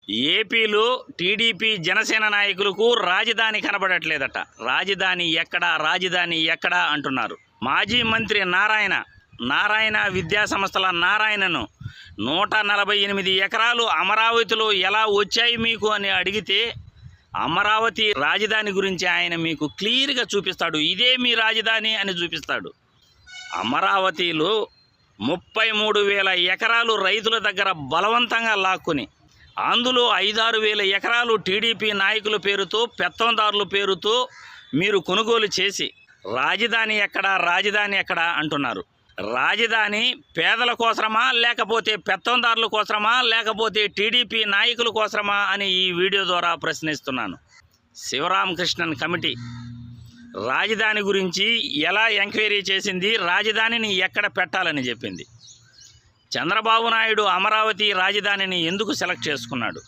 ఏపీలో టీడీపీ జనసేన నాయకులకు రాజధాని కనబడట్లేదట. రాజధాని ఎక్కడా అంటున్నారు. మాజీ మంత్రి నారాయణ విద్యా సంస్థల నారాయణను 148 ఎకరాలు అమరావతిలో ఎలా వచ్చాయి మీకు అని అడిగితే అమరావతి రాజధాని గురించి ఆయన మీకు క్లియర్గా చూపిస్తాడు. ఇదే మీ రాజధాని అని చూపిస్తాడు. అమరావతిలో 33,000 ఎకరాలు రైతుల దగ్గర బలవంతంగా లాక్కుని అందులో 5-6 వేల ఎకరాలు టీడీపీ నాయకుల పేరుతో పెత్తందారుల పేరుతో మీరు కొనుగోలు చేసి రాజధాని ఎక్కడా అంటున్నారు. రాజధాని పేదల కోసమా, లేకపోతే పెత్తందారుల కోసమా, లేకపోతే టీడీపీ నాయకుల కోసమా అని ఈ వీడియో ద్వారా ప్రశ్నిస్తున్నాను. శివరామకృష్ణన్ కమిటీ రాజధాని గురించి ఎలా ఎంక్వైరీ చేసింది, రాజధానిని ఎక్కడ పెట్టాలని చెప్పింది. చంద్రబాబు నాయుడు అమరావతి రాజధానిని ఎందుకు సెలెక్ట్ చేసుకున్నాడు?